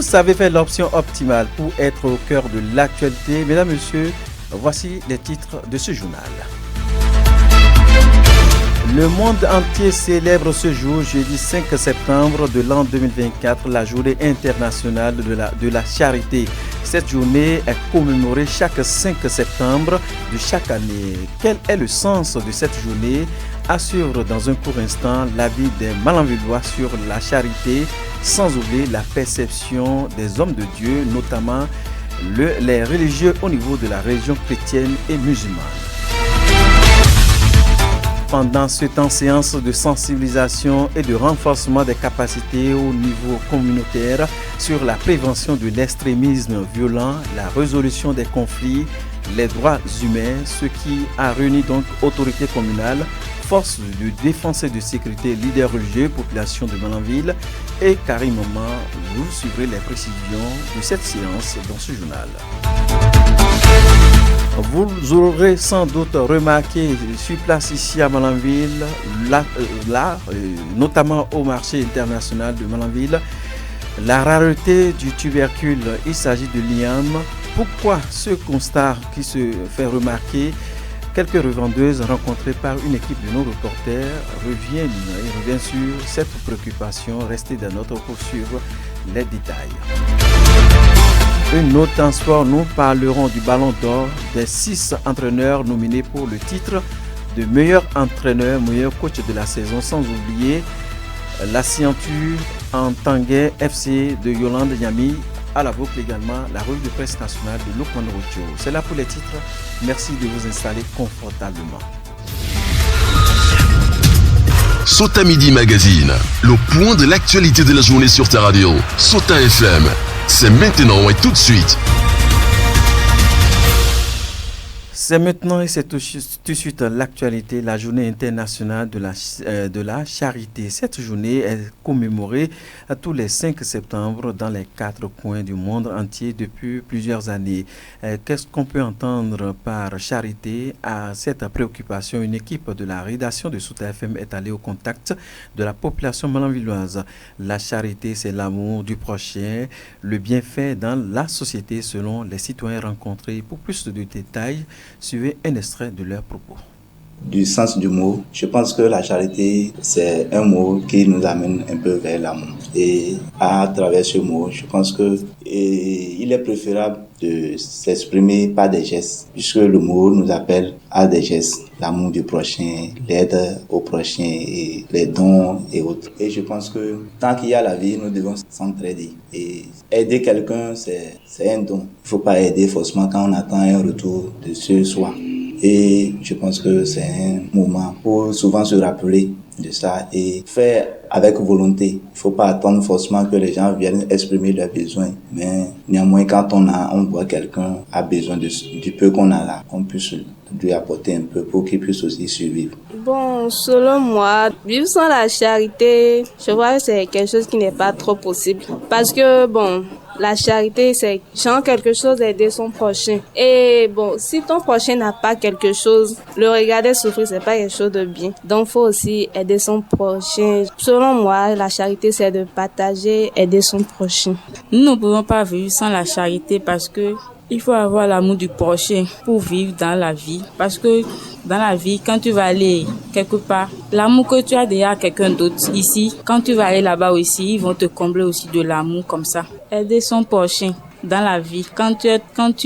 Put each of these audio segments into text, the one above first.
Vous savez faire l'option optimale pour être au cœur de l'actualité. Mesdames, Messieurs, voici les titres de ce journal. Le monde entier célèbre ce jour, jeudi 5 septembre de l'an 2024, la journée internationale de la charité. Cette journée est commémorée chaque 5 septembre de chaque année. Quel est le sens de cette journée? À suivre dans un court instant l'avis des Malanvillois sur la charité, sans oublier la perception des hommes de Dieu, notamment les religieux au niveau de la religion chrétienne et musulmane. Pendant ce temps, séance de sensibilisation et de renforcement des capacités au niveau communautaire sur la prévention de l'extrémisme violent, la résolution des conflits, les droits humains, ce qui a réuni donc autorités communales, forces de défense et de sécurité, leaders religieux, population de Malanville et Karim Maman. Vous suivrez les précisions de cette séance dans ce journal. Vous aurez sans doute remarqué sur place ici à Malanville, notamment au marché international de Malanville, la rareté du tubercule. Il s'agit de l'iam. Pourquoi ce constat qui se fait remarquer? Quelques revendeuses rencontrées par une équipe de nos reporters reviennent sur cette préoccupation. Restez dans notre pour suivre les détails. Une note en sport, nous parlerons du Ballon d'Or des 6 entraîneurs nominés pour le titre de meilleur entraîneur, meilleur coach de la saison, sans oublier la signature en Tanguay FC de Yolande Niami. À la boucle également la revue de presse nationale de Lukman Rocho. C'est là pour les titres. Merci de vous installer confortablement. Sota Midi Magazine, le point de l'actualité de la journée sur ta radio. Sota FM, c'est maintenant et tout de suite. C'est maintenant et c'est tout de suite l'actualité, la journée internationale de la charité. Cette journée est commémorée tous les 5 septembre dans les 4 coins du monde entier depuis plusieurs années. Qu'est-ce qu'on peut entendre par charité? À cette préoccupation, une équipe de la rédaction de Sota FM est allée au contact de la population malanvilloise. La charité, c'est l'amour du prochain, le bienfait dans la société selon les citoyens rencontrés. Pour plus de détails, suivez un extrait de leurs propos. Du sens du mot, je pense que la charité, c'est un mot qui nous amène un peu vers l'amour. Et à travers ce mot, je pense que il est préférable de s'exprimer par des gestes, puisque le mot nous appelle à des gestes, l'amour du prochain, l'aide au prochain, et les dons et autres. Et je pense que tant qu'il y a la vie, nous devons s'entraider. Et aider quelqu'un, c'est un don. Il ne faut pas aider forcément quand on attend un retour de ce soi. Et je pense que c'est un moment pour souvent se rappeler de ça et faire avec volonté. Il ne faut pas attendre forcément que les gens viennent exprimer leurs besoins. Mais néanmoins, quand on voit quelqu'un a besoin du peu qu'on a là, on puisse lui apporter un peu pour qu'il puisse aussi survivre. Bon, selon moi, vivre sans la charité, je vois que c'est quelque chose qui n'est pas trop possible. Parce que, bon, la charité, c'est genre quelque chose d'aider son prochain. Et bon, si ton prochain n'a pas quelque chose, le regarder souffrir, c'est pas quelque chose de bien. Donc, faut aussi aider son prochain. Selon moi, la charité, c'est de partager, aider son prochain. Nous ne pouvons pas vivre sans la charité parce que il faut avoir l'amour du prochain pour vivre dans la vie. Parce que dans la vie, quand tu vas aller quelque part, l'amour que tu as déjà à quelqu'un d'autre ici, quand tu vas aller là-bas aussi, ils vont te combler aussi de l'amour comme ça. Aider son prochain dans la vie. Quand tu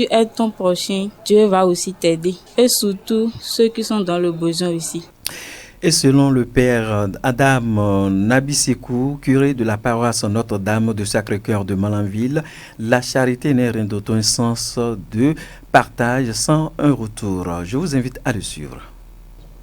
aides ton prochain, Dieu va aussi t'aider. Et surtout, ceux qui sont dans le besoin aussi. Et selon le père Adam Nabisekou, curé de la paroisse Notre-Dame de Sacré-Cœur de Malanville, la charité n'est rien d'autre qu'un sens de partage sans un retour. Je vous invite à le suivre.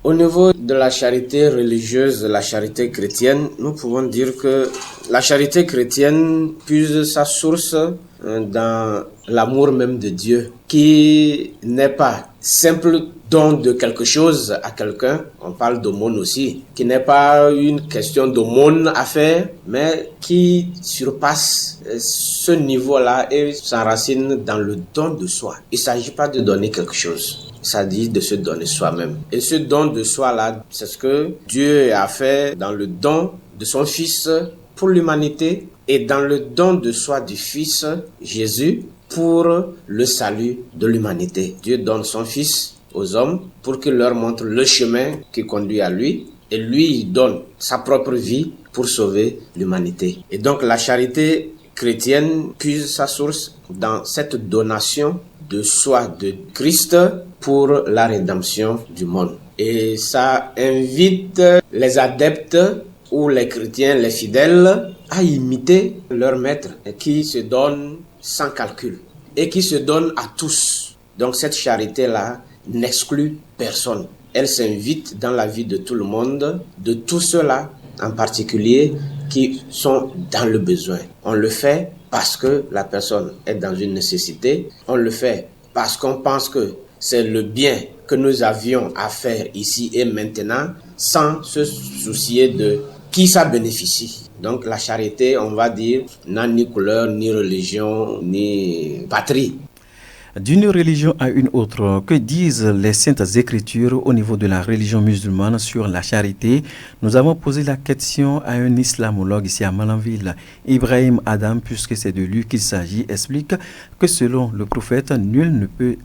Au niveau de la charité religieuse, la charité chrétienne, nous pouvons dire que la charité chrétienne puise sa source dans l'amour même de Dieu, qui n'est pas simple don de quelque chose à quelqu'un, on parle d'aumône aussi, qui n'est pas une question d'aumône à faire, mais qui surpasse ce niveau-là et s'enracine dans le don de soi. Il ne s'agit pas de donner quelque chose, il s'agit de se donner soi-même. Et ce don de soi-là, c'est ce que Dieu a fait dans le don de son Fils pour l'humanité et dans le don de soi du Fils Jésus pour le salut de l'humanité. Dieu donne son Fils aux hommes pour qu'il leur montre le chemin qui conduit à lui et lui il donne sa propre vie pour sauver l'humanité. Et donc la charité chrétienne puise sa source dans cette donation de soi de Christ pour la rédemption du monde. Et ça invite les adeptes ou les chrétiens, les fidèles, à imiter leur maître qui se donne sans calcul et qui se donne à tous. Donc cette charité-là n'exclut personne. Elle s'invite dans la vie de tout le monde, de tous ceux-là en particulier qui sont dans le besoin. On le fait parce que la personne est dans une nécessité. On le fait parce qu'on pense que c'est le bien que nous avions à faire ici et maintenant sans se soucier de qui ça bénéficie. Donc la charité, on va dire, n'a ni couleur, ni religion, ni patrie. D'une religion à une autre, que disent les saintes écritures au niveau de la religion musulmane sur la charité? Nous avons posé la question à un islamologue ici à Malanville. Ibrahim Adam, puisque c'est de lui qu'il s'agit, explique que selon le prophète, nul ne peut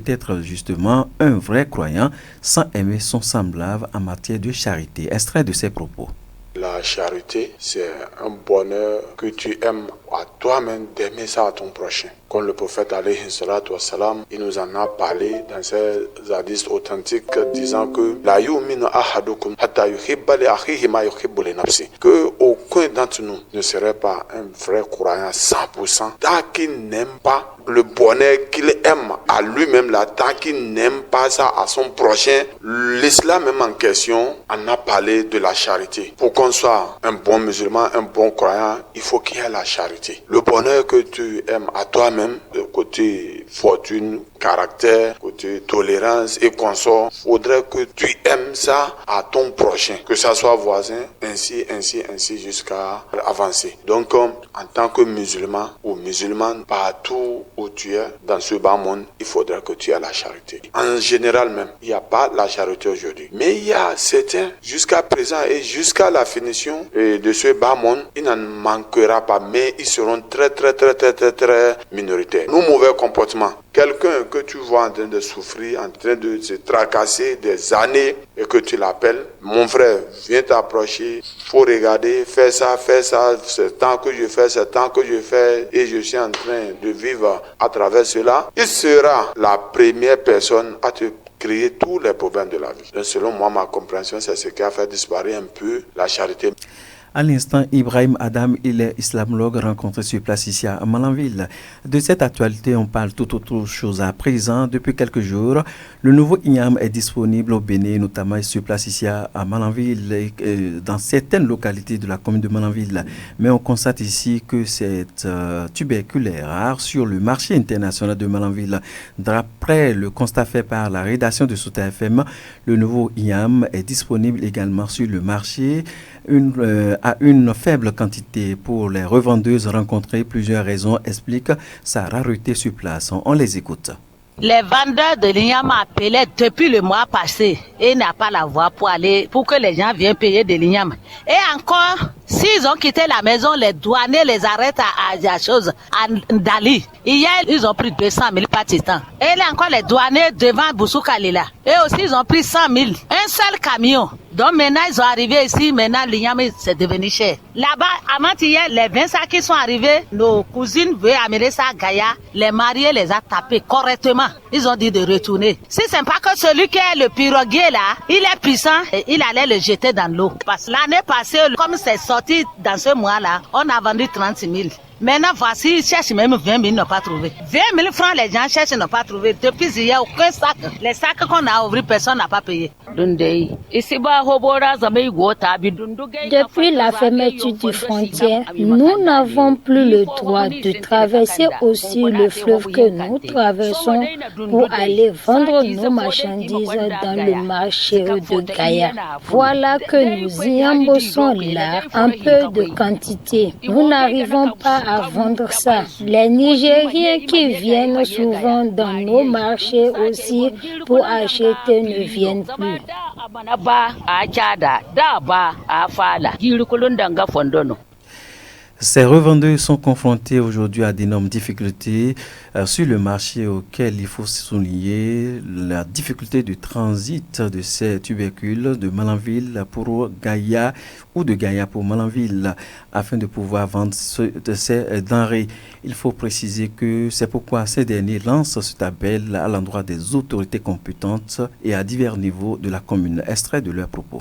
être justement un vrai croyant sans aimer son semblable en matière de charité. Extrait de ses propos. La charité, c'est un bonheur que tu aimes à toi-même d'aimer ça à ton prochain. Comme le prophète alayhi salatu wassalam, il nous en a parlé dans ses hadiths authentiques disant que la yu'minu ahadukum hatta yuhibba li akhihi ma yuhibbu li nafsi. Que aucun d'entre nous ne serait pas un vrai croyant 100% tant qu'il n'aime pas le bonheur qu'il aime à lui-même là, tant qu'il n'aime pas ça à son prochain. L'islam même en question en a parlé de la charité. Pour qu'on soit un bon musulman, un bon croyant, il faut qu'il y ait la charité. Le bonheur que tu aimes à toi-même, le côté fortune, caractère, côté tolérance et consort, faudrait que tu aimes ça à ton prochain, que ça soit voisin, ainsi jusqu'à avancer. Donc, en tant que musulman ou musulmane, partout où tu es dans ce bas monde, il faudrait que tu aies la charité. En général même, il n'y a pas la charité aujourd'hui. Mais il y a certains, jusqu'à présent et jusqu'à la finition de ce bas monde, il n'en manquera pas, mais ils seront très minoritaires. Nos mauvais comportements, quelqu'un que tu vois en train de souffrir, en train de se tracasser des années et que tu l'appelles, mon frère, viens t'approcher, faut regarder, fais ça, c'est tant que je fais et je suis en train de vivre à travers cela, il sera la première personne à te créer tous les problèmes de la vie. Donc selon moi, ma compréhension, c'est ce qui a fait disparaître un peu la charité. À l'instant, Ibrahim Adam, il est islamologue rencontré sur place ici à Malanville. De cette actualité, on parle tout autre chose à présent. Depuis quelques jours, le nouveau IAM est disponible au Bénin, notamment sur place ici à Malanville, dans certaines localités de la commune de Malanville. Mais on constate ici que cette tubercule est rare sur le marché international de Malanville. D'après le constat fait par la rédaction de Sota FM, le nouveau IAM est disponible également sur le marché à une faible quantité. Pour les revendeuses rencontrées, plusieurs raisons expliquent sa rareté sur place. On les écoute. Les vendeurs de l'IAM appelaient depuis le mois passé et n'a pas la voie pour que les gens viennent payer de l'IAM. Et encore, s'ils ont quitté la maison, les douaniers les arrêtent à Ndali. Hier, ils ont pris 200 000 partisans. Et là encore, les douaniers devant Boussoukalila. Et aussi, ils ont pris 100 000. Un seul camion. Donc maintenant, ils sont arrivés ici. Maintenant, l'IAM, c'est devenu cher. Là-bas, avant-hier, les 20 sacs qui sont arrivés, nos cousines veulent amener ça à Gaïa. Les mariés les a tapés correctement. Ils ont dit de retourner. Si c'est pas que celui qui est le piroguier là, il est puissant et il allait le jeter dans l'eau. Parce que l'année passée, comme c'est sorti dans ce mois-là, on a vendu 36 000. Maintenant, voici, ils cherchent même 20 000, ils n'ont pas trouvé. 20 000 francs, les gens cherchent, ils n'ont pas trouvé. Depuis, il n'y a aucun sac. Les sacs qu'on a ouverts, personne n'a pas payé. Depuis la fermeture des frontières, nous n'avons plus le droit de traverser aussi le fleuve que nous traversons pour aller vendre nos marchandises dans le marché de Gaïa. Voilà que nous y embossons là un peu de quantité. Nous n'arrivons pas à vendre ça. Les Nigériens qui viennent souvent dans nos marchés aussi pour acheter ne viennent plus. Ces revendeurs sont confrontés aujourd'hui à d'énormes difficultés sur le marché auquel il faut souligner la difficulté de transit de ces tubercules de Malanville pour Gaïa ou de Gaïa pour Malanville afin de pouvoir vendre ces denrées. Il faut préciser que c'est pourquoi ces derniers lancent cet appel à l'endroit des autorités compétentes et à divers niveaux de la commune. Extrait de leurs propos.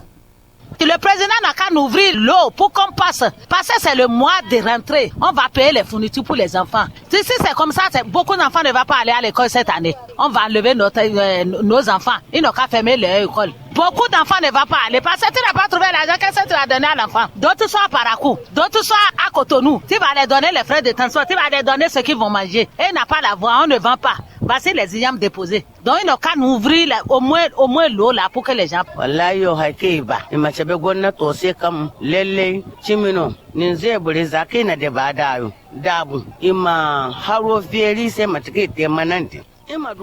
Le président n'a qu'à nous ouvrir l'eau pour qu'on passe. Parce que c'est le mois de rentrée. On va payer les fournitures pour les enfants. Si c'est comme ça, beaucoup d'enfants ne vont pas aller à l'école cette année. On va enlever nos enfants. Ils n'ont qu'à fermer leur école. Beaucoup d'enfants ne vont pas aller parce que tu n'as pas trouvé l'argent. Qu'est-ce que tu vas donner à l'enfant? D'autres sont à Parakou, d'autres sont à Cotonou. Tu vas les donner les frais de transport, tu vas les donner ce qu'ils vont manger. Et il n'a pas la voix, on ne vend pas. Voici les ignames déposés. Donc il n'a qu'à nous ouvrir au moins l'eau là pour que les gens... Wallahi yo haikeba imachabe gwamnati ose kam lalle chimino ninze buleza kina de badayo dabu ima haro fieri se matike te manante.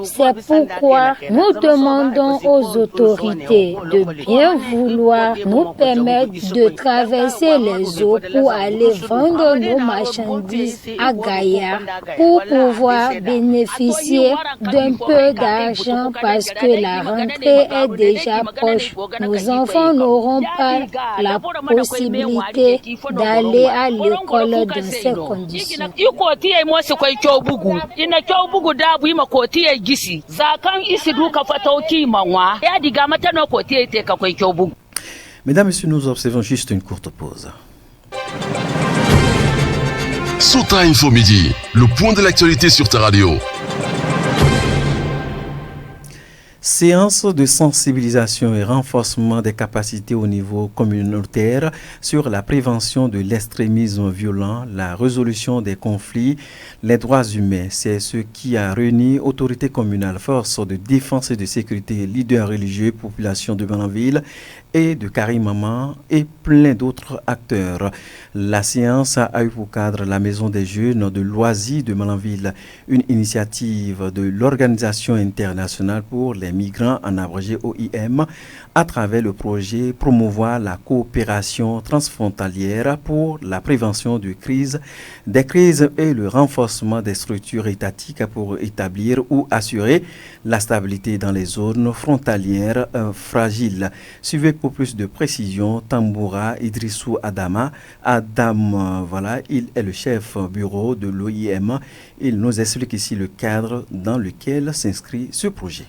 C'est pourquoi nous demandons aux autorités de bien vouloir nous permettre de traverser les eaux pour aller vendre nos marchandises à Gaïa pour pouvoir bénéficier d'un peu d'argent parce que la rentrée est déjà proche. Nos enfants n'auront pas la possibilité d'aller à l'école dans ces conditions. Mesdames, Messieurs, nous observons juste une courte pause. Sota Info Midi, le point de l'actualité sur ta radio. Séance de sensibilisation et renforcement des capacités au niveau communautaire sur la prévention de l'extrémisme violent, la résolution des conflits, les droits humains. C'est ce qui a réuni autorités communales, forces de défense et de sécurité, leaders religieux, population de Malanville et de Karimama et plein d'autres acteurs. La séance a eu pour cadre la Maison des Jeunes de Loisy de Malanville, une initiative de l'Organisation internationale pour les migrants en abrégé OIM à travers le projet promouvoir la coopération transfrontalière pour la prévention des crises et le renforcement des structures étatiques pour établir ou assurer la stabilité dans les zones frontalières fragiles. Suivez pour plus de précision Tamboura Idrissou Adama. Il est le chef bureau de l'OIM. Il nous explique ici le cadre dans lequel s'inscrit ce projet.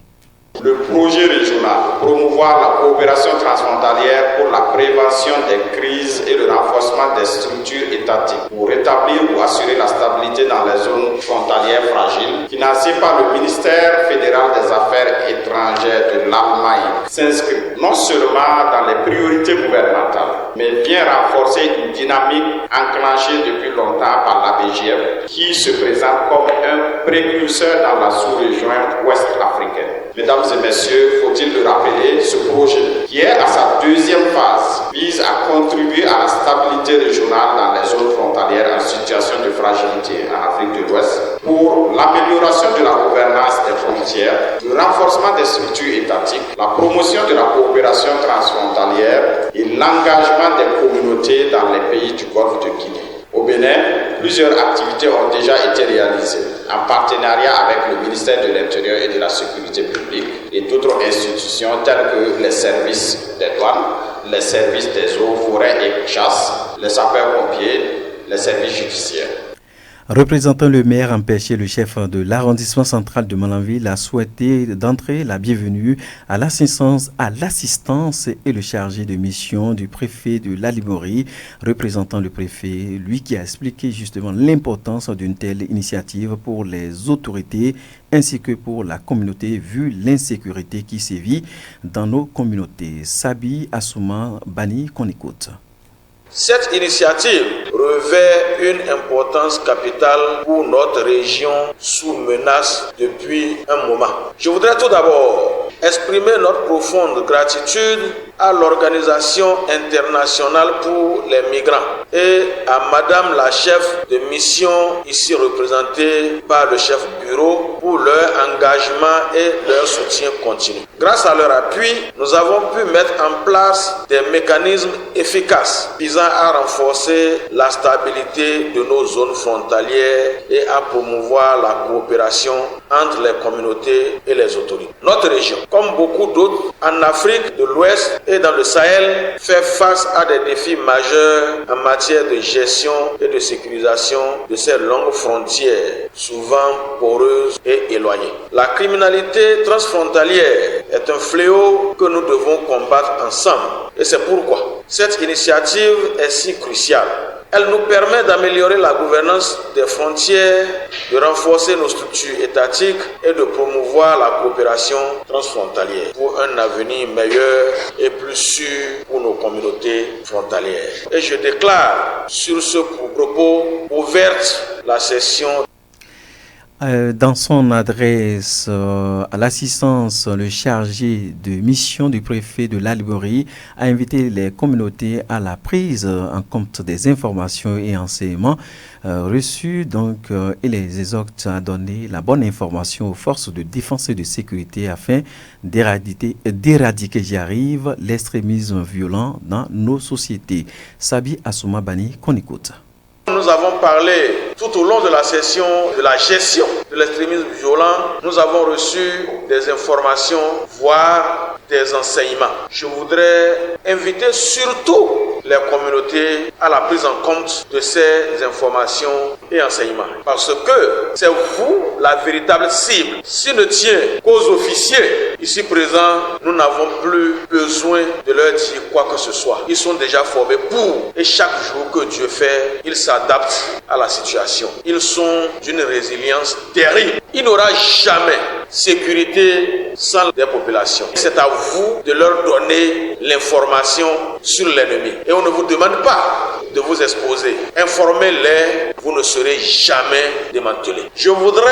Le projet régional, promouvoir la coopération transfrontalière pour la prévention des crises et le renforcement des structures étatiques pour rétablir ou assurer la stabilité dans les zones frontalières fragiles, financé par le ministère fédéral des Affaires étrangères de l'Allemagne, s'inscrit non seulement dans les priorités gouvernementales, mais vient renforcer une dynamique enclenchée depuis longtemps par l'ABGF qui se présente comme un précurseur dans la sous-région ouest africaine. Mesdames et messieurs, faut-il le rappeler, ce projet, qui est à sa deuxième phase, vise à contribuer à la stabilité régionale dans les zones frontalières en situation de fragilité en Afrique de l'Ouest, pour l'amélioration de la gouvernance des frontières, le renforcement des structures étatiques, la promotion de la coopération transfrontalière et l'engagement des communautés dans les pays du Golfe de Guinée. Au Bénin, plusieurs activités ont déjà été réalisées en partenariat avec le ministère de l'Intérieur et de la Sécurité publique et d'autres institutions telles que les services des douanes, les services des eaux, forêts et chasse, les sapeurs-pompiers, les services judiciaires. Représentant le maire empêché, le chef de l'arrondissement central de Malanville a souhaité d'entrer la bienvenue à l'assistance et le chargé de mission du préfet de la Limorie, représentant le préfet, lui qui a expliqué justement l'importance d'une telle initiative pour les autorités ainsi que pour la communauté vu l'insécurité qui sévit dans nos communautés. Sabi Assouma Bani, qu'on écoute. Cette initiative revêt une importance capitale pour notre région sous menace depuis un moment. Je voudrais tout d'abord exprimer notre profonde gratitude à l'Organisation internationale pour les migrants et à Madame la chef de mission ici représentée par le chef bureau pour leur engagement et leur soutien continu. Grâce à leur appui, nous avons pu mettre en place des mécanismes efficaces visant à renforcer la stabilité de nos zones frontalières et à promouvoir la coopération entre les communautés et les autorités. Notre région, comme beaucoup d'autres en Afrique de l'Ouest et dans le Sahel, fait face à des défis majeurs en matière de gestion et de sécurisation de ces longues frontières, souvent poreuses et éloignées. La criminalité transfrontalière est un fléau que nous devons combattre ensemble. Et c'est pourquoi cette initiative est si cruciale. Elle nous permet d'améliorer la gouvernance des frontières, de renforcer nos structures étatiques et de promouvoir la coopération transfrontalière pour un avenir meilleur et plus sûr pour nos communautés frontalières. Et je déclare sur ce propos ouverte la session. Dans son adresse à l'assistance, le chargé de mission du préfet de l'Algérie a invité les communautés à la prise en compte des informations et enseignements reçus et les exhorte à donner la bonne information aux forces de défense et de sécurité afin d'éradiquer l'extrémisme violent dans nos sociétés. Sabi Assouma Bani, qu'on écoute. Nous avons parlé tout au long de la session de la gestion de l'extrémisme violent. Nous avons reçu des informations, voire des enseignements. Je voudrais inviter surtout les communautés à la prise en compte de ces informations et enseignements. Parce que c'est vous la véritable cible. S'il ne tient qu'aux officiers ici présents, nous n'avons plus besoin de leur dire quoi que ce soit. Ils sont déjà formés pour. Et chaque jour que Dieu fait, ils s'adaptent à la situation. Ils sont d'une résilience terrible. Il n'y aura jamais sécurité sans des populations. C'est à vous de leur donner l'information sur l'ennemi. Et on ne vous demande pas de vous exposer. Informez-les, vous ne serez jamais démantelés. Je voudrais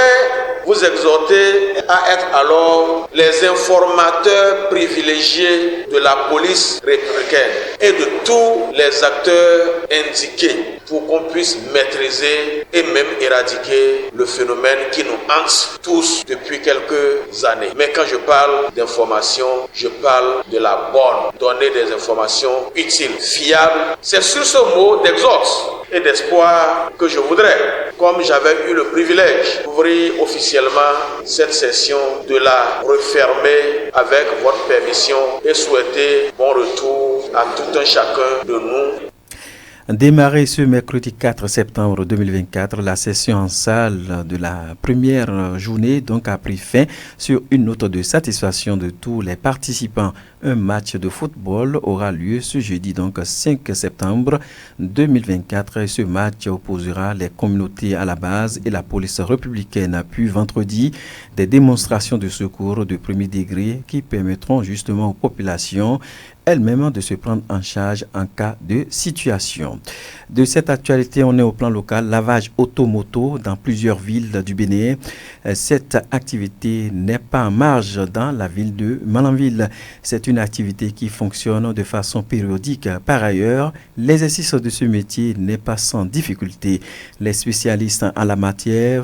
vous exhorter à être alors les informateurs privilégiés de la police républicaine et de tous les acteurs indiqués pour qu'on puisse maîtriser et même éradiquer le phénomène qui nous hante tous depuis quelques années. Mais quand je parle d'information, je parle de la bonne, donner des informations utiles, fiables. C'est sur ce mot d'exhorte et d'espoir que je voudrais, comme j'avais eu le privilège d'ouvrir officiellement cette session, de la refermer avec votre permission et souhaiter bon retour à tout un chacun de nous. Démarré ce mercredi 4 septembre 2024, la session en salle de la première journée a pris fin sur une note de satisfaction de tous les participants. Un match de football aura lieu ce jeudi 5 septembre 2024 et ce match opposera les communautés à la base et la police républicaine. Puis vendredi, des démonstrations de secours de premier degré qui permettront justement aux populations elles-mêmes de se prendre en charge en cas de situation. De cette actualité, on est au plan local, lavage automoto dans plusieurs villes du Bénin. Cette activité n'est pas en marge dans la ville de Malanville. C'est une activité qui fonctionne de façon périodique. Par ailleurs, l'exercice de ce métier n'est pas sans difficulté. Les spécialistes en la matière,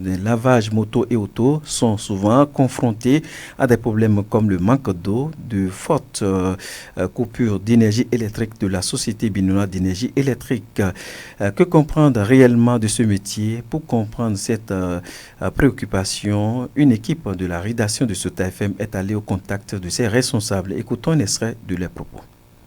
des lavages moto et auto, sont souvent confrontés à des problèmes comme le manque d'eau, de fortes coupures d'énergie électrique de la Société béninoise d'énergie électrique. Que comprendre réellement de ce métier? Pour comprendre cette préoccupation, une équipe de la rédaction de SOTA FM est allée au contact de ses responsables. Écoutons un extrait de leurs propos.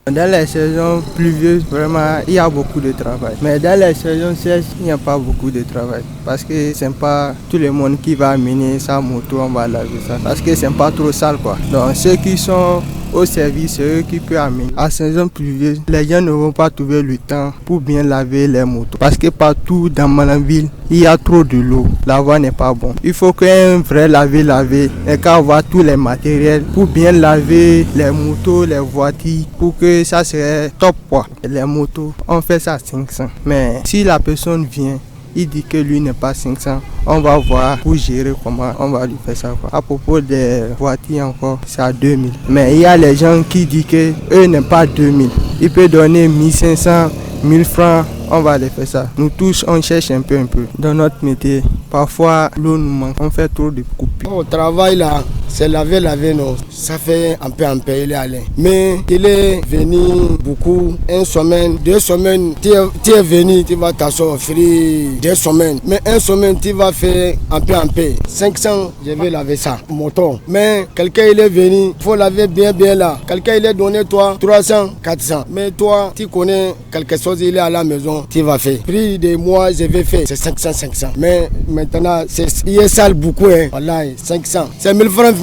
Dans les saisons pluvieuses, vraiment, il y a beaucoup de travail. Mais dans les saisons sèches, il n'y a pas beaucoup de travail. Parce que ce n'est pas tout le monde qui va amener sa moto, on va laver ça. Parce que ce n'est pas trop sale, quoi. Donc, ceux qui sont au service, c'est eux qui peuvent amener. À saison pluvieuse, les gens ne vont pas trouver le temps pour bien laver les motos. Parce que partout dans Malanville, il y a trop de l'eau. La voie n'est pas bonne. Il faut qu'un vrai laver, et qu'avoir tous les matériels pour bien laver les motos, les voitures, pour que ça serait top, quoi. Les motos, on fait ça à 500. Mais si la personne vient il dit que lui n'est pas 500, on va voir pour gérer comment on va lui faire ça, quoi. À propos des voitures encore, c'est à 2000. Mais il y a les gens qui disent que eux n'ont pas 2000. Il peut donner 1500, 1000 francs, on va les faire ça. Nous tous, on cherche un peu. Dans notre métier, parfois l'eau nous manque, on fait trop de coupures. Au travail là, c'est laver, non. Ça fait un peu, il est allé. Mais il est venu beaucoup, 1 semaine, 2 semaines, tu es venu, tu vas t'asseoir free 2 semaines. Mais 1 semaine, tu vas faire un peu. 500, je vais laver ça, moto. Mais quelqu'un il est venu, il faut laver bien là. Quelqu'un il est donné toi 300, 400. Mais toi, tu connais quelque chose, il est à la maison, tu vas faire. Prix de mois, je vais faire, c'est 500. Mais maintenant, il est sale beaucoup, hein. Voilà, 500. C'est 1000 francs,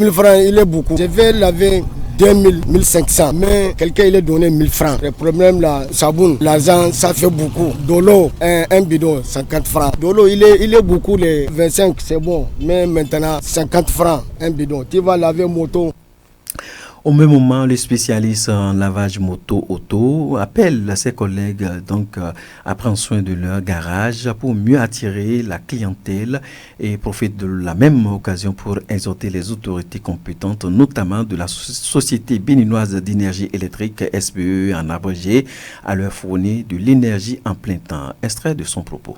il est beaucoup. Je vais laver 2000, 1500. Mais quelqu'un il est donné 1000 francs. Le problème là, Saboun, l'argent, ça fait beaucoup. De l'eau, un bidon, 50 francs. De l'eau, il est beaucoup, les 25, c'est bon. Mais maintenant, 50 francs, un bidon. Tu vas laver moto. Au même moment, les spécialistes en lavage moto-auto appellent ses collègues à prendre soin de leur garage pour mieux attirer la clientèle et profitent de la même occasion pour exhorter les autorités compétentes, notamment de la Société béninoise d'énergie électrique SBE en abrégé, à leur fournir de l'énergie en plein temps. Extrait de son propos.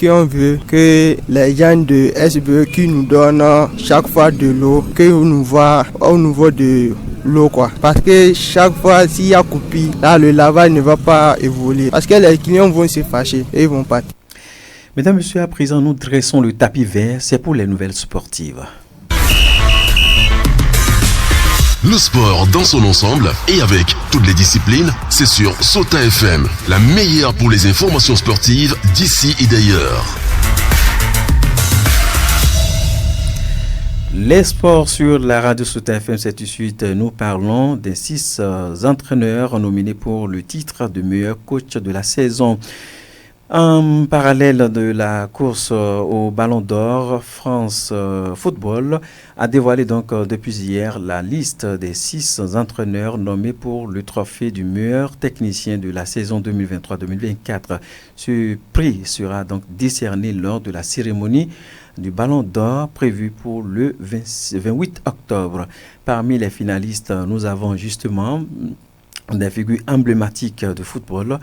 On veut que les gens de SBE qui nous donnent chaque fois de l'eau, que nous voient au niveau de l'eau, quoi. Parce que chaque fois s'il y a coupure, là le lavage ne va pas évoluer. Parce que les clients vont se fâcher et ils vont partir. Mesdames, Messieurs, à présent nous dressons le tapis vert, c'est pour les nouvelles sportives. Le sport dans son ensemble et avec toutes les disciplines, c'est sur Sota FM, la meilleure pour les informations sportives d'ici et d'ailleurs. Les sports sur la radio Sota FM, c'est tout de suite. Nous parlons des 6 entraîneurs nominés pour le titre de meilleur coach de la saison. En parallèle de la course au Ballon d'Or, France Football a dévoilé donc depuis hier la liste des 6 entraîneurs nommés pour le trophée du meilleur technicien de la saison 2023-2024. Ce prix sera donc décerné lors de la cérémonie du Ballon d'Or prévue pour le 28 octobre. Parmi les finalistes, nous avons justement des figures emblématiques de football.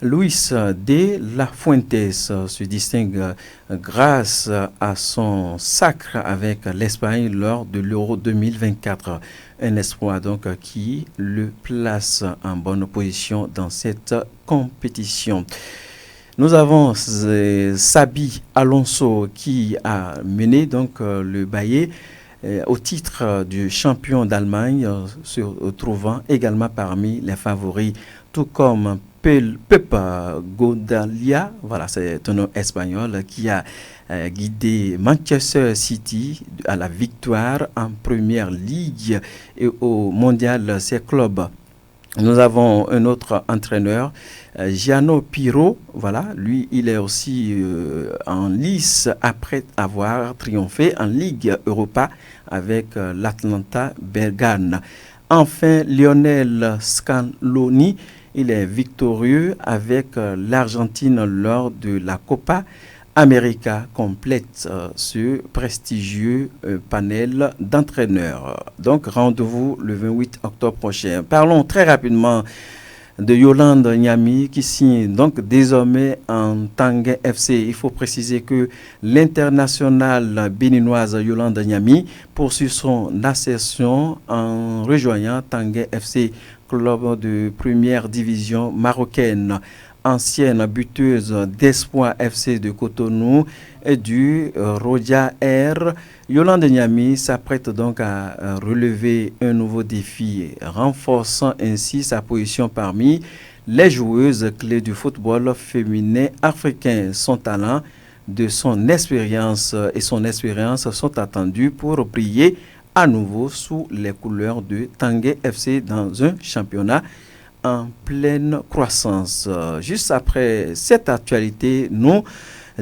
Luis de la Fuentes se distingue grâce à son sacre avec l'Espagne lors de l'Euro 2024. Un espoir donc qui le place en bonne position dans cette compétition. Nous avons Xabi Alonso qui a mené donc le Bayern au titre du champion d'Allemagne, se trouvant également parmi les favoris, tout comme Pep Guardiola, voilà, c'est un nom espagnol qui a guidé Manchester City à la victoire en Première Ligue et au Mondial ses clubs. Nous avons un autre entraîneur, Gianni Pirro, voilà, lui il est aussi en lice après avoir triomphé en Ligue Europa avec l'Atalanta Bergame. Enfin, Lionel Scaloni, il est victorieux avec l'Argentine lors de la Copa América, complète ce prestigieux panel d'entraîneurs. Donc rendez-vous le 28 octobre prochain. Parlons très rapidement de Yolande Niami qui signe donc désormais en Tanguay FC. Il faut préciser que l'internationale béninoise Yolande Niami poursuit son ascension en rejoignant Tanguay FC, club de première division marocaine. Ancienne buteuse d'Espoir FC de Cotonou et du Roja Air, Yolande Niami s'apprête donc à relever un nouveau défi, renforçant ainsi sa position parmi les joueuses clés du football féminin africain. Son talent, son expérience sont attendus pour briller à nouveau sous les couleurs de Tanguay FC dans un championnat en pleine croissance. Juste après cette actualité, nous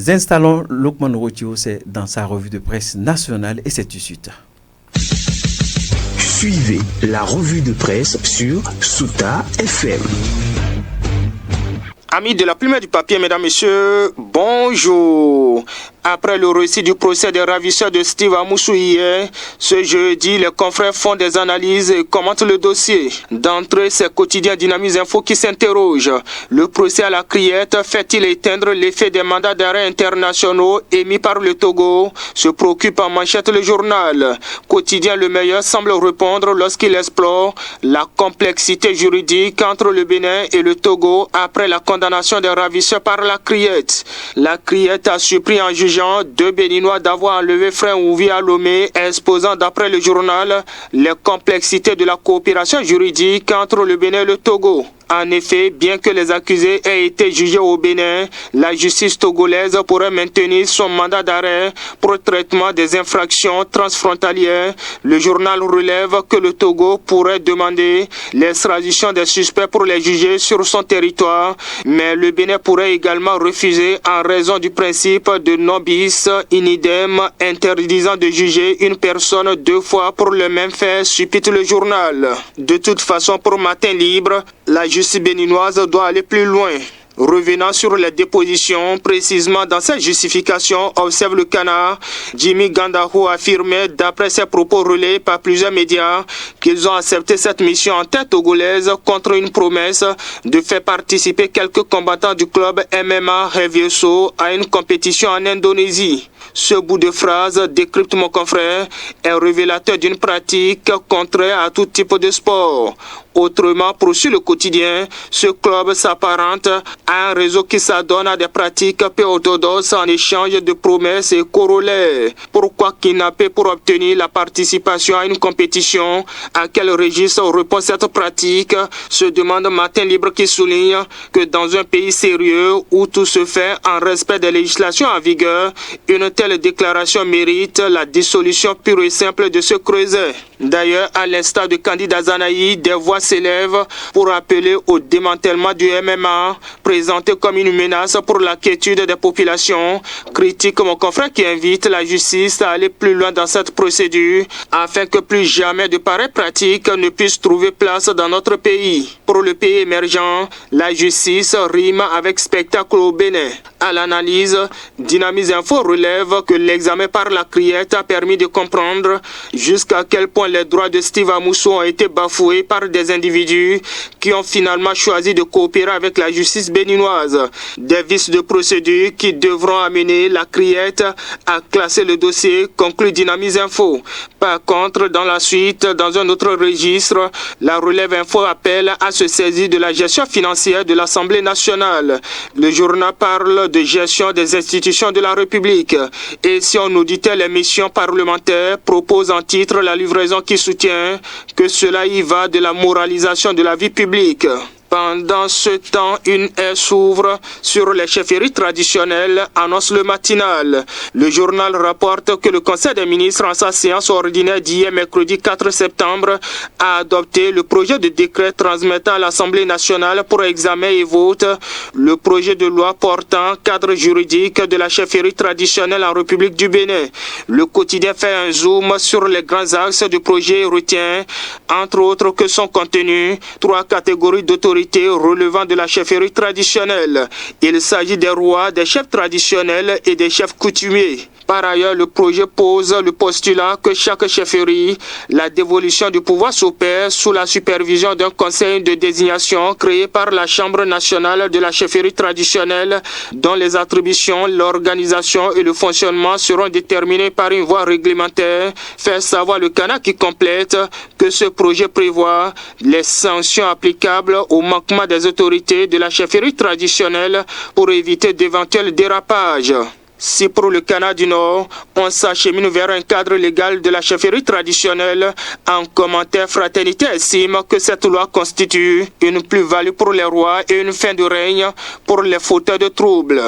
installons Lokman Rotio dans sa revue de presse nationale et c'est tout de suite. Suivez la revue de presse sur Sota FM. Amis de la plume et du papier, mesdames, messieurs, bonjour. Après le récit du procès des ravisseurs de Steve Amoussou hier, ce jeudi, les confrères font des analyses et commentent le dossier. D'entrée, c'est Quotidien Dynamis Info qui s'interroge. Le procès à la criette fait-il éteindre l'effet des mandats d'arrêt internationaux émis par le Togo? Se préoccupe en manchette le journal. Quotidien Le Meilleur semble répondre lorsqu'il explore la complexité juridique entre le Bénin et le Togo après la condamnation des ravisseurs par la criette. La criette a surpris en jugeant deux Béninois d'avoir enlevé frère Ouvi à Lomé, exposant d'après le journal les complexités de la coopération juridique entre le Bénin et le Togo. En effet, bien que les accusés aient été jugés au Bénin, la justice togolaise pourrait maintenir son mandat d'arrêt pour le traitement des infractions transfrontalières. Le journal relève que le Togo pourrait demander l'extradition des suspects pour les juger sur son territoire, mais le Bénin pourrait également refuser en raison du principe de non bis in idem interdisant de juger une personne deux fois pour le même fait, suppute le journal. De toute façon, pour Matin Libre, la justice béninoise doit aller plus loin. Revenant sur les dépositions, précisément dans cette justification, observe le Canard, Jimmy Gandaho affirmait, d'après ses propos relayés par plusieurs médias, qu'ils ont accepté cette mission en tête togolaise contre une promesse de faire participer quelques combattants du club MMA Revieso à une compétition en Indonésie. Ce bout de phrase, décrypte mon confrère, est révélateur d'une pratique contraire à tout type de sport. Autrement, poursuit le Quotidien, ce club s'apparente à un réseau qui s'adonne à des pratiques peu orthodoxes en échange de promesses et corollaires. Pourquoi kidnapper pour obtenir la participation à une compétition? À quel registre répond cette pratique? Se demande Matin Libre qui souligne que dans un pays sérieux où tout se fait en respect des législations en vigueur, une telle déclaration mérite la dissolution pure et simple de ce creuset. D'ailleurs, à l'instar de Candide Azanaï, des voix s'élèvent pour appeler au démantèlement du MMA, présenté comme une menace pour la quiétude des populations. Critique mon confrère qui invite la justice à aller plus loin dans cette procédure, afin que plus jamais de pareilles pratiques ne puissent trouver place dans notre pays. Pour le pays émergent, la justice rime avec spectacle au Bénin. À l'analyse, Dynamis Info relève que l'examen par la criette a permis de comprendre jusqu'à quel point les droits de Steve Amoussou ont été bafoués par des individus qui ont finalement choisi de coopérer avec la justice béninoise. Des vices de procédure qui devront amener la criette à classer le dossier, conclut Dynamis Info. Par contre, dans la suite, dans un autre registre, la Relève Info appelle à se saisir de la gestion financière de l'Assemblée nationale. Le journal parle de gestion des institutions de la République. Et si on auditait les missions parlementaires, propose en titre la livraison qui soutient que cela y va de la moralisation de la vie publique. Pendant ce temps, une ère s'ouvre sur les chefferies traditionnelles, annonce le matinal. Le journal rapporte que le Conseil des ministres, en sa séance ordinaire d'hier, mercredi 4 septembre, a adopté le projet de décret transmettant à l'Assemblée nationale pour examen et vote le projet de loi portant cadre juridique de la chefferie traditionnelle en République du Bénin. Le quotidien fait un zoom sur les grands axes du projet et retient, entre autres, que son contenu, 3 catégories d'autorités relevant de la chefferie traditionnelle. Il s'agit des rois, des chefs traditionnels et des chefs coutumiers. Par ailleurs, le projet pose le postulat que chaque chefferie, la dévolution du pouvoir s'opère sous la supervision d'un conseil de désignation créé par la Chambre nationale de la chefferie traditionnelle, dont les attributions, l'organisation et le fonctionnement seront déterminés par une voie réglementaire. Fait savoir le Canard qui complète que ce projet prévoit les sanctions applicables au manquement des autorités de la chefferie traditionnelle pour éviter d'éventuels dérapages. Si pour le Canada du Nord, on s'achemine vers un cadre légal de la chefferie traditionnelle, en commentaire, Fraternité estime que cette loi constitue une plus-value pour les rois et une fin de règne pour les fauteurs de troubles.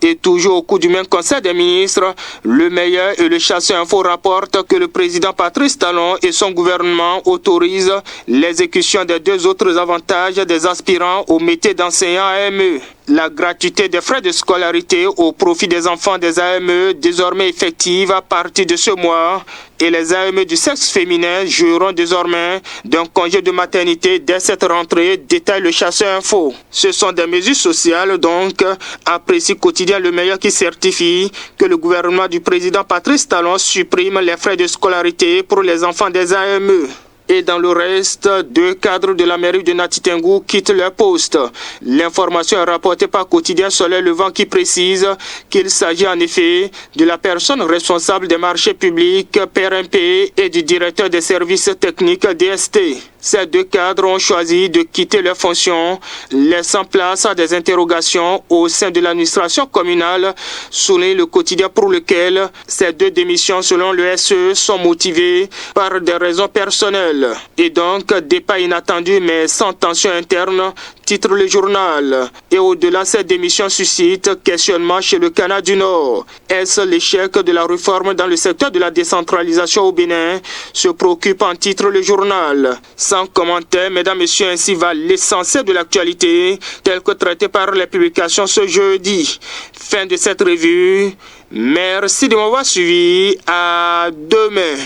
Et toujours au cours du même Conseil des ministres, Le Meilleur et le Chasseur Info rapportent que le président Patrice Talon et son gouvernement autorisent l'exécution des 2 autres avantages des aspirants au métier d'enseignant AME. La gratuité des frais de scolarité au profit des enfants des AME, désormais effective à partir de ce mois, et les AME du sexe féminin jouiront désormais d'un congé de maternité dès cette rentrée, détaille le Chasseur Info. Ce sont des mesures sociales donc, apprécie quotidien Le Meilleur qui certifie que le gouvernement du président Patrice Talon supprime les frais de scolarité pour les enfants des AME. Et dans le reste, 2 cadres de la mairie de Natitingou quittent leur poste. L'information est rapportée par Quotidien Soleil Levant qui précise qu'il s'agit en effet de la personne responsable des marchés publics PRMP et du directeur des services techniques DST. Ces 2 cadres ont choisi de quitter leurs fonctions, laissant place à des interrogations au sein de l'administration communale, souligne le Quotidien, pour lequel ces 2 démissions, selon le SE, sont motivées par des raisons personnelles. Et donc, départ inattendu mais sans tension interne, titre le journal. Et au-delà, cette démission suscite questionnement chez le Canada du Nord. Est-ce l'échec de la réforme dans le secteur de la décentralisation au Bénin? Se préoccupe en titre le journal. Sans commentaire, mesdames, messieurs, ainsi va l'essentiel de l'actualité, tel que traité par les publications ce jeudi. Fin de cette revue. Merci de m'avoir suivi. À demain.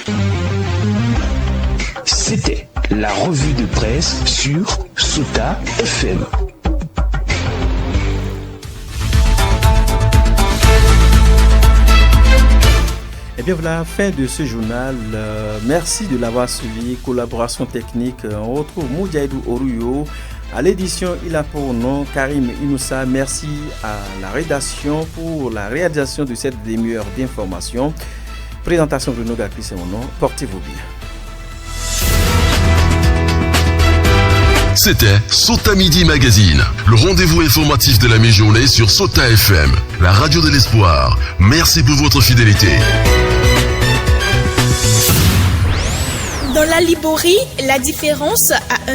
C'était la revue de presse sur Sota FM. Et bien voilà, fin de ce journal. Merci de l'avoir suivi. Collaboration technique, on retrouve Moudjaïdou Oruyo. À l'édition, il a pour nom Karim Inoussa. Merci à la rédaction pour la réalisation de cette demi-heure d'information. Présentation de Nogakli, c'est mon nom. Portez-vous bien. C'était Sota Midi Magazine, le rendez-vous informatif de la mi-journée sur Sota FM, la radio de l'espoir. Merci pour votre fidélité. Dans la Liborie, la différence a un